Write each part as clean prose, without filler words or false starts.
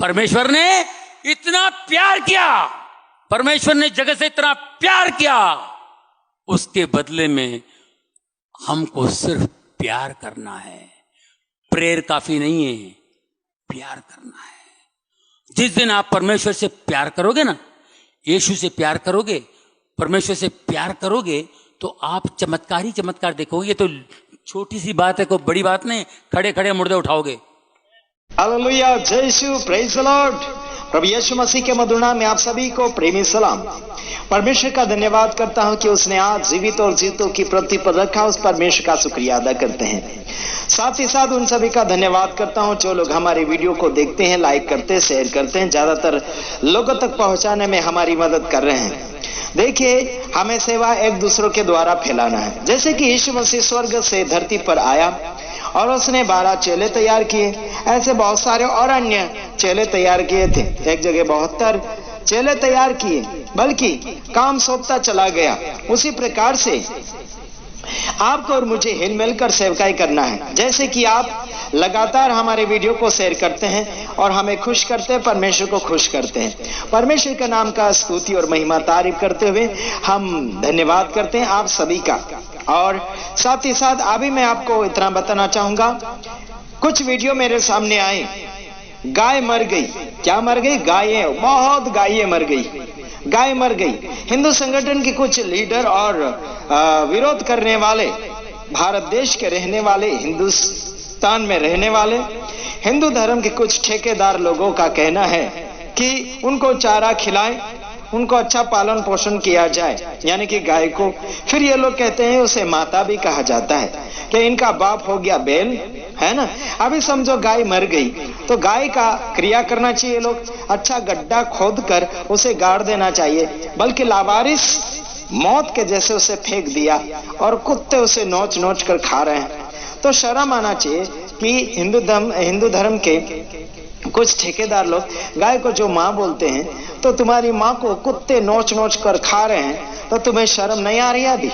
परमेश्वर ने इतना प्यार किया, परमेश्वर ने जगत से इतना प्यार किया, उसके बदले में हमको सिर्फ प्यार करना है। प्रेयर काफी नहीं है, प्यार करना है। जिस दिन आप परमेश्वर से प्यार करोगे ना, यीशु से प्यार करोगे, परमेश्वर से प्यार करोगे, तो आप चमत्कार ही चमत्कार देखोगे। ये तो छोटी सी बात है, कोई बड़ी बात नहीं, खड़े खड़े मुर्दे उठाओगे। हालेलुया, जय यीशु, प्रेज द लॉर्ड। प्रभु यीशु मसीह के मधुर नाम में आप सभी को प्रेमी सलाम। परमेश्वर का धन्यवाद करता हूं कि उसने आज जीवित और जीतों की पृथ्वी पर रखा। उस परमेश्वर का शुक्रिया अदा करते हैं। साथ ही साथ उन सभी का धन्यवाद करता हूं जो लोग हमारे वीडियो को देखते हैं, लाइक करते हैं, शेयर करते हैं, ज्यादातर लोगों तक पहुंचाने में हमारी मदद कर रहे हैं। देखिए, हमें सेवा एक दूसरों के द्वारा फैलाना है। जैसे कि यीशु मसीह स्वर्ग से धरती पर आया और उसने 12 चेले तैयार किए, ऐसे बहुत सारे और अन्य चेले तैयार किए थे। एक जगह 72 चेले तैयार किए, बल्कि काम सौंपता चला गया। उसी प्रकार से आपको और मुझे हिल मिलकर सेवकाई करना है। जैसे कि आप लगातार हमारे वीडियो को शेयर करते हैं और हमें खुश करते हैं, परमेश्वर को खुश करते हैं। परमेश्वर के नाम का स्तुति और महिमा तारीफ करते हुए हम धन्यवाद करते हैं आप सभी का। और साथ ही साथ अभी मैं आपको इतना बताना चाहूंगा, कुछ वीडियो मेरे सामने आए, गाय मर गई। क्या मर गई? गायें, बहुत गायें मर गई, गाय मर गई। हिंदू संगठन के कुछ लीडर और विरोध करने वाले, भारत देश के रहने वाले, हिंदुस्तान में रहने वाले हिंदू धर्म के कुछ ठेकेदार लोगों का कहना है कि उनको चारा खिलाएं, उनको अच्छा पालन पोषण किया जाए, यानी कि गाय को। फिर ये लोग कहते हैं उसे माता भी कहा जाता है, कि इनका बाप हो गया बैल, है ना। अभी समझो गाय मर गई तो गाय का क्रिया करना चाहिए, लोग अच्छा गड्ढा खोद कर उसे गाड़ देना चाहिए, बल्कि लावारिस मौत के जैसे उसे फेंक दिया और कुत्ते उसे नोच नोच कर खा रहे हैं। तो शर्म आना चाहिए कि हिंदू धर्म के कुछ ठेकेदार लोग गाय को जो माँ बोलते हैं, तो तुम्हारी माँ को कुत्ते नोच नोच कर खा रहे हैं, तो तुम्हें शर्म नहीं आ रही? अभी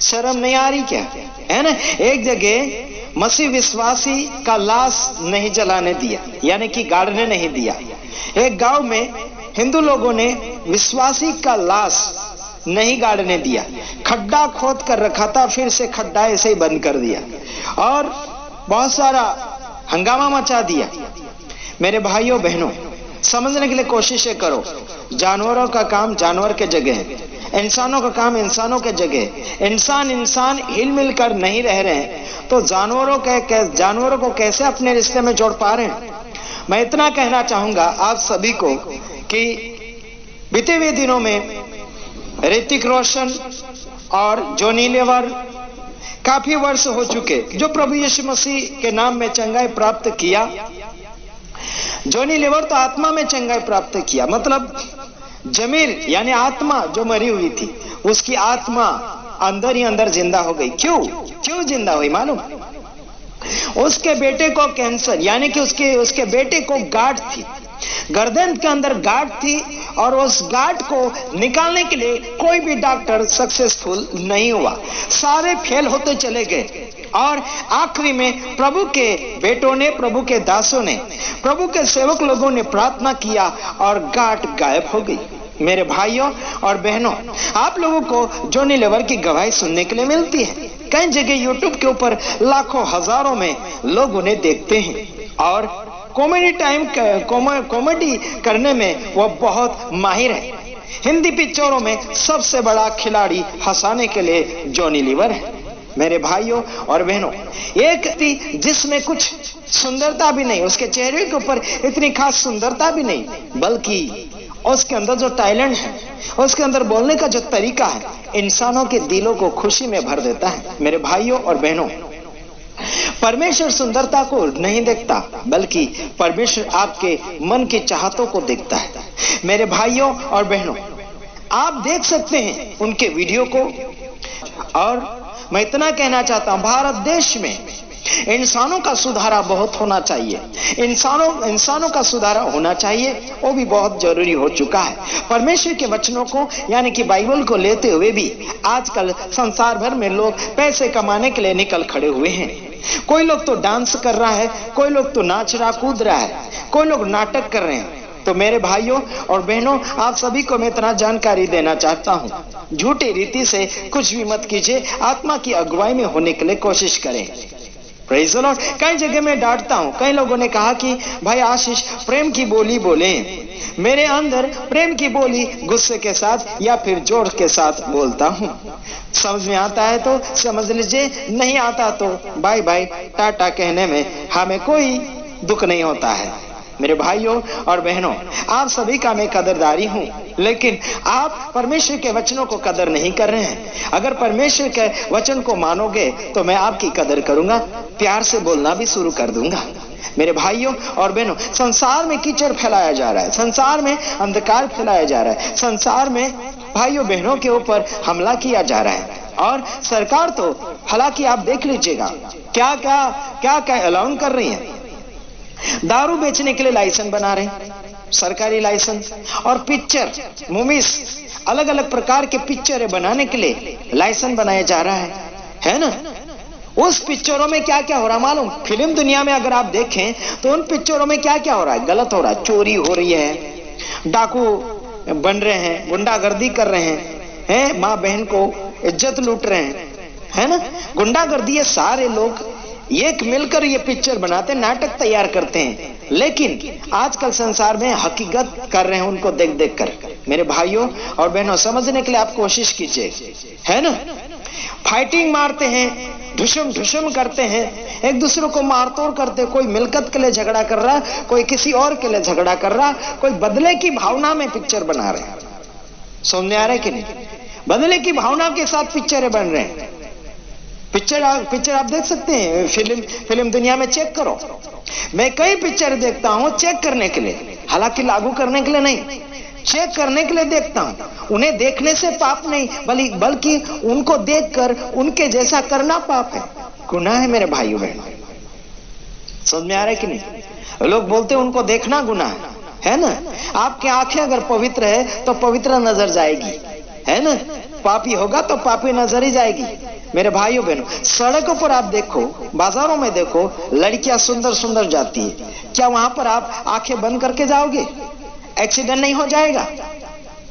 शर्म नहीं आ रही क्या? है ना। एक जगह मसीह विश्वासी का लाश नहीं जलाने दिया, यानी कि गाड़ने नहीं दिया। एक गांव में हिंदू लोगों ने विश्वासी का लाश नहीं गाड़ने दिया, खड्डा खोद कर रखा था, फिर से खड्डा ऐसे ही बंद कर दिया और बहुत सारा हंगामा मचा दिया। मेरे भाइयों बहनों, समझने के लिए कोशिश करो, जानवरों का काम जानवर के जगह है, इंसानों का काम इंसानों के जगह। इंसान हिल मिल कर नहीं रह रहे हैं, तो जानवरों को कैसे अपने रिश्ते में जोड़ पा रहे हैं? मैं इतना कहना चाहूंगा आप सभी को कि बीते हुए दिनों में ऋतिक रोशन और जॉनी लीवर काफी वर्ष हो चुके जो प्रभु यीशु मसीह के नाम में चंगाई प्राप्त किया। जॉनी लीवर तो आत्मा में चंगाई प्राप्त किया, मतलब जमीर यानी आत्मा जो मरी हुई थी, उसकी आत्मा अंदर ही अंदर जिंदा हो गई। क्यों जिंदा हुई मालूम? उसके बेटे को कैंसर, यानी कि उसके बेटे को गांठ थी, गर्दन के अंदर गांठ थी, और उस गांठ को निकालने के लिए कोई भी डॉक्टर सक्सेसफुल नहीं हुआ, सारे फेल होते चले गए। और आखिरी में प्रभु के बेटों ने, प्रभु के दासों ने, प्रभु के सेवक लोगों ने प्रार्थना किया और गांठ गायब हो गई। मेरे भाइयों और बहनों, आप लोगों को जॉनी लीवर की गवाही सुनने के लिए मिलती है। कई जगह यूट्यूब के ऊपर लाखों हजारों में लोग उन्हें देखते हैं और कॉमेडी करने में वो बहुत माहिर है। हिंदी पिक्चरों में सबसे बड़ा खिलाड़ी हंसाने के लिए जॉनी लीवर है। मेरे भाइयों और बहनों, एक व्यक्ति जिसमें कुछ सुंदरता भी नहीं, उसके चेहरे के ऊपर इतनी खास सुंदरता भी नहीं, बल्कि उसके अंदर जो टैलेंट है, उसके अंदर बोलने का जो तरीका है, इंसानों के दिलों को खुशी में भर देता है। मेरे भाइयों और बहनों, परमेश्वर सुंदरता को नहीं देखता, बल्कि परमेश्वर आपके मन की चाहतों को देखता है। मेरे भाइयों और बहनों, आप देख सकते हैं उनके वीडियो को। और मैं इतना कहना चाहता हूं, भारत देश में इंसानों का सुधारा बहुत होना चाहिए, इंसानों का सुधारा होना चाहिए, वो भी बहुत जरूरी हो चुका है। परमेश्वर के वचनों को यानी कि बाइबल को लेते हुए भी आजकल संसार भर में लोग पैसे कमाने के लिए निकल खड़े हुए हैं। कोई लोग तो डांस कर रहा है, कोई लोग तो नाच रहा कूद रहा है, कोई लोग नाटक कर रहे हैं। तो मेरे भाइयों और बहनों, आप सभी को मैं इतना जानकारी देना चाहता हूं, झूठी रीति से कुछ भी मत कीजिए, आत्मा की अगुवाई में होने के लिए कोशिश करें। Praise the Lord. कई जगह मैं डांटता हूं, कई लोगों ने कहा कि भाई आशीष प्रेम की बोली बोले। मेरे अंदर प्रेम की बोली गुस्से के साथ या फिर जोर के साथ बोलता हूं। समझ में आता है तो समझ लीजिए, नहीं आता तो बाय बाय टाटा कहने में हमें कोई दुख नहीं होता है। मेरे भाइयों और बहनों, आप सभी का मैं कदरदारी हूं, लेकिन आप परमेश्वर के वचनों को कदर नहीं कर रहे हैं। अगर परमेश्वर के वचन को मानोगे तो मैं आपकी कदर करूंगा, प्यार से बोलना भी शुरू कर दूंगा। मेरे भाइयों और बहनों, संसार में कीचड़ फैलाया जा रहा है, संसार में अंधकार फैलाया जा रहा है, संसार में भाइयों बहनों के ऊपर हमला किया जा रहा है। और सरकार तो हालांकि आप देख लीजिएगा क्या क्या अलाउंस कर रही है। दारू बेचने के लिए लाइसेंस बना रहे हैं, सरकारी लाइसेंस, और पिक्चर मूवीज अलग अलग प्रकार के पिक्चरें बनाने के लिए लाइसेंस बनाया जा रहा है ना। उस पिक्चरों में क्या क्या हो रहा मालूम? फिल्म दुनिया में अगर आप देखें तो उन पिक्चरों में क्या क्या हो रहा है? गलत हो रहा है, चोरी हो रही है, डाकू बन रहे हैं, गुंडागर्दी कर रहे हैं, माँ बहन को इज्जत लूट रहे हैं, है ना। गुंडागर्दी, ये सारे लोग एक मिलकर ये पिक्चर बनाते, नाटक तैयार करते हैं, लेकिन आजकल संसार में हकीकत कर रहे हैं उनको देख देख कर। मेरे भाइयों और बहनों, समझने के लिए आप कोशिश कीजिए, है ना। फाइटिंग मारते हैं, ढुसम करते हैं, एक दूसरे को मारतोड़ करते, कोई मिलकत के लिए झगड़ा कर रहा, कोई किसी और के लिए झगड़ा कर रहा, कोई बदले की भावना में पिक्चर बना रहे हैं। समझ आ रहे कि नहीं? बदले की भावना के साथ पिक्चरें बन रहे हैं। पिक्चर आप देख सकते हैं, फिल्म दुनिया में चेक करो। मैं कई पिक्चर देखता हूं चेक करने के लिए, हालांकि लागू करने के लिए नहीं, चेक करने के लिए देखता हूं। उन्हें देखने से पाप नहीं, बल्कि उनको देखकर उनके जैसा करना पाप है, गुनाह है। मेरे भाइयों बहनों, समझ में आ रहा है कि नहीं? लोग बोलते हैं उनको देखना गुनाह है ना। आपकी आंखें अगर पवित्र है तो पवित्र नजर जाएगी, है ना। पापी होगा तो पापी नजर ही जाएगी। मेरे भाइयों बहनों, सड़कों पर आप देखो, बाजारों में देखो, लड़कियां सुंदर सुंदर जाती है, क्या वहां पर आप आंखें बंद करके जाओगे? एक्सीडेंट नहीं हो जाएगा?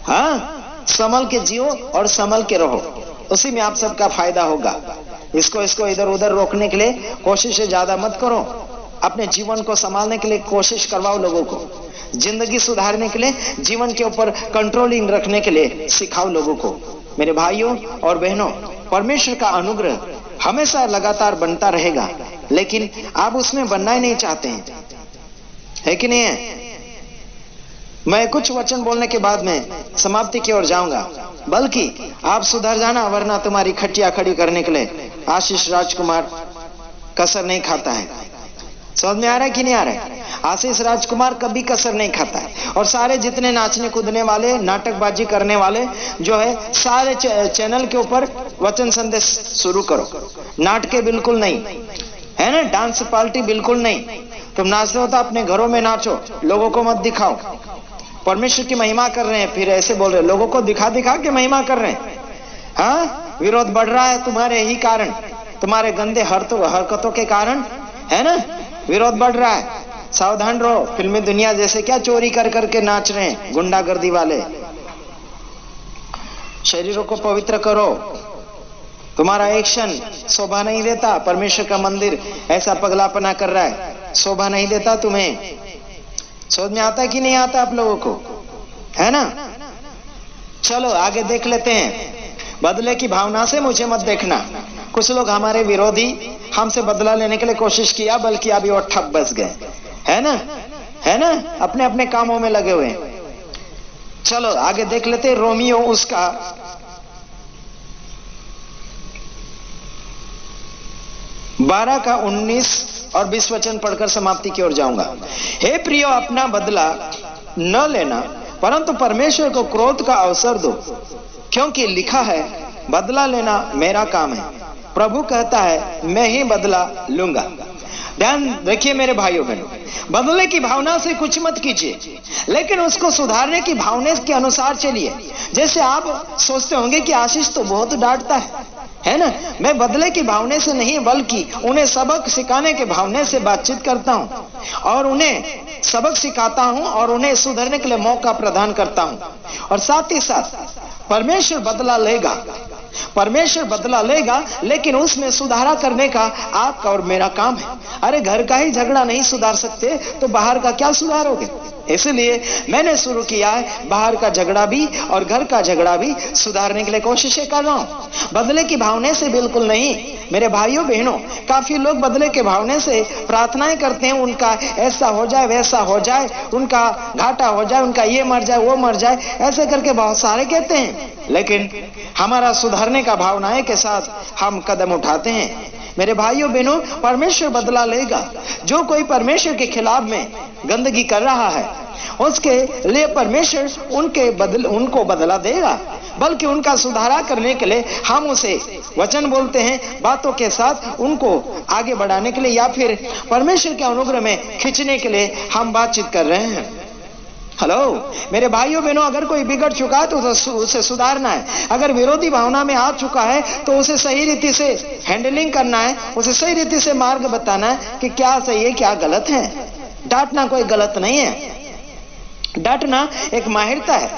हाँ, संभल के जियो और संभल के रहो, उसी में आप सबका फायदा होगा। इसको इधर उधर रोकने के लिए कोशिश ज्यादा मत करो, अपने जीवन को संभालने के लिए कोशिश करवाओ लोगों को, जिंदगी सुधारने के लिए, जीवन के ऊपर कंट्रोलिंग रखने के लिए सिखाओ लोगों को। मेरे भाइयों और बहनों, परमेश्वर का अनुग्रह हमेशा लगातार बनता रहेगा, लेकिन आप उसमें बनना ही नहीं चाहते हैं, है कि नहीं है? मैं कुछ वचन बोलने के बाद में समाप्ति की ओर जाऊंगा, बल्कि आप सुधर जाना, वरना तुम्हारी खटिया खड़ी करने के लिए आशीष राजकुमार कसर नहीं खाता है। समझ में आ रहा है कि नहीं आ रहा है? आशीष राजकुमार कभी कसर नहीं खाता है। और सारे जितने नाचने कूदने वाले, नाटकबाजी करने वाले जो है, सारे चैनल के ऊपर वचन संदेश शुरू करो। नाटके बिल्कुल नहीं, है ना, डांस पार्टी बिल्कुल नहीं। तुम नाचते हो तो अपने घरों में नाचो, लोगों को मत दिखाओ। परमेश्वर की महिमा कर रहे हैं, फिर ऐसे बोल रहे, लोगों को दिखा दिखा के महिमा कर रहे हैं। हाँ, विरोध बढ़ रहा है तुम्हारे ही कारण, तुम्हारे गंदे हरकतों के कारण, है ना, विरोध बढ़ रहा है। सावधान रहो, फिल्मी दुनिया जैसे क्या चोरी कर करके नाच रहे हैं गुंडागर्दी वाले। शरीरों को पवित्र करो, तुम्हारा एक्शन शोभा नहीं देता। परमेश्वर का मंदिर ऐसा पगलापना कर रहा है, शोभा नहीं देता तुम्हें। समझ में आता है कि नहीं आता आप लोगों को, है ना? चलो आगे देख लेते हैं। बदले की भावना से मुझे मत देखना। कुछ लोग हमारे विरोधी हमसे बदला लेने के लिए कोशिश किया, बल्कि अभी वो ठप बस गए, है ना, है ना, अपने अपने कामों में लगे हुए। चलो आगे देख लेते हैं। रोमियो उसका 12 का 19 और 20 वचन पढ़कर समाप्ति की ओर जाऊंगा। हे प्रियो, अपना बदला न लेना, परंतु परमेश्वर को क्रोध का अवसर दो, क्योंकि लिखा है, बदला लेना मेरा काम है, प्रभु कहता है मैं ही बदला लूंगा। ध्यान रखिए मेरे भाइयों बहनों, बदले की भावना से कुछ मत कीजिए, लेकिन उसको सुधारने की भावना के अनुसार चलिए। जैसे आप सोचते होंगे कि आशीष तो बहुत डांटता है, है ना, विरोध बढ़ रहा है तुम्हारे, विरोध बढ़ रहा है। सावधान रहो, फिल्मी दुनिया जैसे क्या चोरी कर करके नाच रहे हैं गुंडागर्दी वाले। सावधान रहो, है ना। मैं बदले की भावना से नहीं बल्कि उन्हें सबक सिखाने के भावना से बातचीत करता हूं और उन्हें सबक सिखाता हूं और उन्हें सुधरने के लिए मौका प्रदान करता हूं। और साथ ही साथ परमेश्वर बदला लेगा, परमेश्वर बदला लेगा, लेकिन उसमें सुधारा करने का आपका और मेरा काम है। अरे घर का ही झगड़ा नहीं सुधार सकते तो बाहर का क्या सुधारोगे। इसलिए मैंने शुरू किया है बाहर का झगड़ा भी और घर का झगड़ा भी सुधारने के लिए कोशिशें कर रहा हूं। बदले की भावना से बिल्कुल नहीं मेरे भाइयों बहनों। काफी लोग बदले के भावना से प्रार्थनाएं करते हैं, उनका ऐसा हो जाए वैसा हो जाए, उनका घाटा हो जाए, उनका ये मर जाए वो मर जाए, ऐसे करके बहुत सारे कहते हैं। लेकिन हमारा सुधारने का भावनाएं के साथ हम कदम उठाते हैं। मेरे भाइयों बहनों, परमेश्वर बदला लेगा। जो कोई परमेश्वर के खिलाफ में गंदगी कर रहा है उसके लिए परमेश्वर उनको बदला देगा, बल्कि उनका सुधारा करने के लिए हम उसे वचन बोलते हैं, बातों के साथ उनको आगे बढ़ाने के लिए या फिर परमेश्वर के अनुग्रह में खींचने के लिए हम बातचीत कर रहे हैं। हेलो मेरे भाइयों बहनों, अगर कोई बिगड़ चुका है तो उसे सुधारना है। अगर विरोधी भावना में आ चुका है तो उसे सही रीति से हैंडलिंग करना है, उसे सही रीति से मार्ग बताना है कि क्या सही है क्या गलत है। डांटना कोई गलत नहीं है, डांटना एक माहिरता है,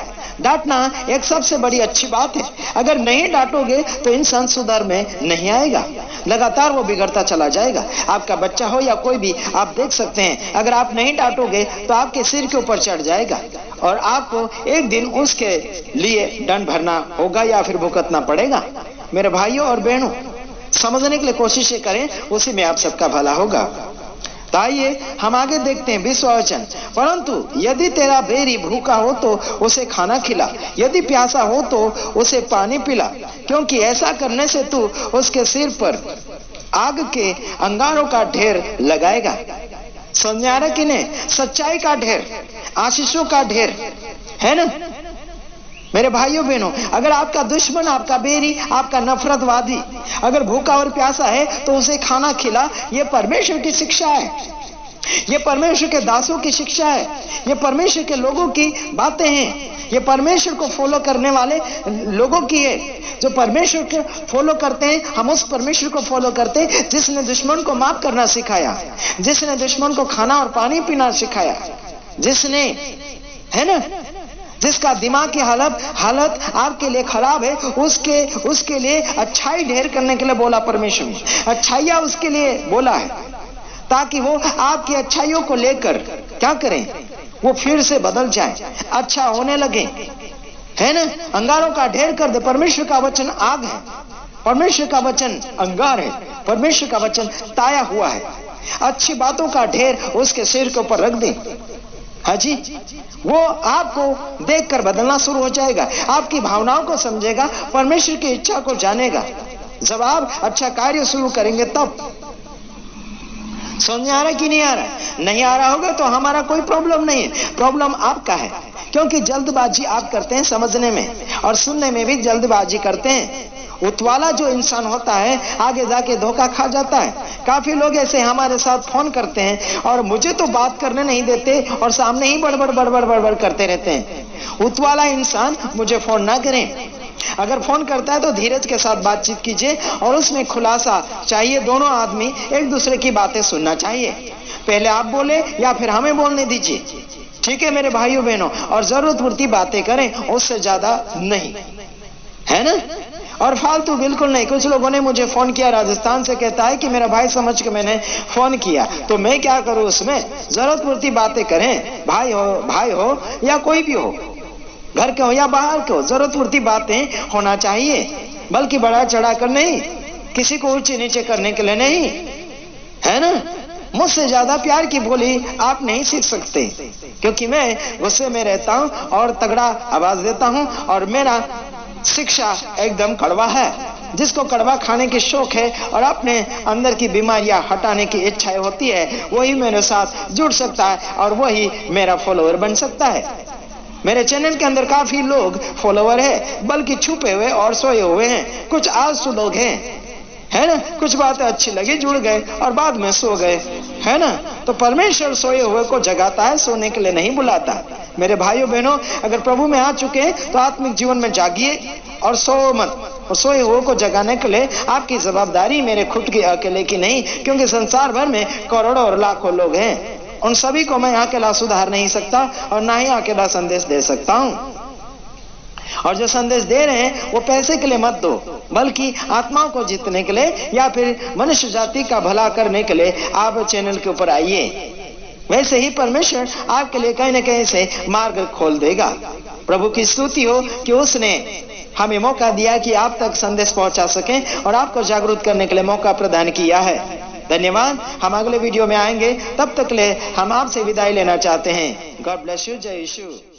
डांटना एक सबसे बड़ी अच्छी बात है। अगर नहीं डांटोगे तो इंसान सुधार में नहीं आएगा, लगातार वो बिगड़ता चला जाएगा। आपका बच्चा हो या कोई भी, आप देख सकते हैं अगर आप नहीं डांटोगे तो आपके सिर के ऊपर चढ़ जाएगा और आपको एक दिन उसके लिए दंड भरना होगा या फिर भुगतना पड़ेगा। मेरे भाइयों और बहनों, समझने के लिए कोशिशें करें, उसी में आप सबका भला होगा। तो आइए हम आगे देखते हैं 20वां वचन। परंतु यदि तेरा बैरी भूखा हो तो उसे खाना खिला, यदि प्यासा हो तो उसे पानी पिला, क्योंकि ऐसा करने से तू उसके सिर पर आग के अंगारों का ढेर लगाएगा। समझ आ रहा कि नहीं? सच्चाई का ढेर, आशीषों का ढेर, है ना। मेरे भाइयों बहनों, अगर आपका दुश्मन, आपका बैरी, आपका नफरतवादी अगर भूखा और प्यासा है तो उसे खाना खिला, ये परमेश्वर की शिक्षा है, ये परमेश्वर के दासों की शिक्षा है, ये परमेश्वर के लोगों की बातें हैं, ये परमेश्वर को फॉलो करने वाले लोगों की है। जो परमेश्वर को फॉलो करते हैं, हम उस परमेश्वर को फॉलो करते हैं जिसने दुश्मन को माफ करना सिखाया, जिसने दुश्मन को खाना और पानी पीना सिखाया, जिसने, है ना, जिसका दिमाग की हालत आपके लिए खराब है, उसके लिए अच्छाई ढेर करने के लिए बोला परमेश्वर ने, अच्छाइयां उसके लिए बोला है, ताकि वो आपकी अच्छाइयों को लेकर क्या करें, वो फिर से बदल जाए, अच्छा होने लगे, है ना। अंगारों का ढेर कर दे। परमेश्वर का वचन आग है, परमेश्वर का वचन अंगार है, परमेश्वर का वचन ताया हुआ है। अच्छी बातों का ढेर उसके सिर के ऊपर रख दे। हाँ जी, वो आपको देखकर बदलना शुरू हो जाएगा, आपकी भावनाओं को समझेगा, परमेश्वर की इच्छा को जानेगा। जब आप अच्छा कार्य शुरू करेंगे तब। समझ आ रहा कि नहीं आ रहा? नहीं आ रहा होगा तो हमारा कोई प्रॉब्लम नहीं है, प्रॉब्लम आपका है, क्योंकि जल्दबाजी आप करते हैं समझने में और सुनने में भी जल्दबाजी करते हैं। उतवाला जो इंसान होता है आगे जाके धोखा खा जाता है। काफी लोग ऐसे हमारे साथ फोन करते हैं और मुझे तो बात करने नहीं देते और सामने ही बड़बड़ करते रहते हैं। उतवाला इंसान मुझे फोन ना करें, अगर फोन करता है तो धीरज के साथ बातचीत कीजिए और उसमें खुलासा चाहिए। दोनों आदमी एक दूसरे की बातें सुनना चाहिए, पहले आप बोले या फिर हमें बोलने दीजिए, ठीक है मेरे भाइयों बहनों। और जरूरत पूरती बातें करें, उससे ज्यादा नहीं, है ना। और फालतू बिल्कुल नहीं। कुछ लोगों ने मुझे फोन किया राजस्थान से, कहता है कि मेरा भाई समझ के मैंने फोन किया, तो मैं क्या करूं उसमें। जरूरत पूरती बातें करें, भाई हो या कोई भी हो, घर के हो या बाहर के हो, जरूरत पूरती बातें होना चाहिए, बल्कि बढ़ा चढ़ा कर नहीं, किसी को ऊंचे नीचे करने के लिए नहीं, है ना। मुझसे ज्यादा प्यार की बोली आप नहीं सीख सकते, क्योंकि मैं गुस्से में रहता हूं और तगड़ा आवाज देता हूं और मेरा शिक्षा एकदम कड़वा है। जिसको कड़वा खाने की शौक है और अपने अंदर की बीमारियां हटाने की इच्छा होती है, वही मेरे साथ जुड़ सकता है और वही मेरा फॉलोअर बन सकता है। मेरे चैनल के अंदर काफी लोग फॉलोअर है, बल्कि छुपे हुए और सोए हुए हैं। कुछ आलसू लोग हैं, है ना, कुछ बातें अच्छी लगी जुड़ गए और बाद में सो गए, है ना। तो परमेश्वर सोए हुए को जगाता है, सोने के लिए नहीं बुलाता। मेरे भाइयों बहनों, अगर प्रभु में आ चुके हैं तो आत्मिक जीवन में जागिए और सो मत। और सोए हुए को जगाने के लिए आपकी जवाबदारी मेरे खुद की अकेले की नहीं, क्योंकि संसार भर में करोड़ों और लाखों लोग हैं। उन सभी को मैं अकेला सुधार नहीं सकता और ना ही अकेला संदेश दे सकता हूं। और जो संदेश दे रहे हैं वो पैसे के लिए मत दो, बल्कि आत्माओं को जीतने के लिए या फिर मनुष्य जाति का भला करने के लिए आप चैनल के ऊपर आइए। वैसे ही परमेश्वर आपके लिए कहीं न कहीं से मार्ग खोल देगा। प्रभु की स्तुति हो कि उसने हमें मौका दिया कि आप तक संदेश पहुंचा सकें और आपको जागरूक करने के लिए मौका प्रदान किया है। धन्यवाद। हम अगले वीडियो में आएंगे, तब तक ले हम आपसे विदाई लेना चाहते हैं। God bless you. जय यीशु।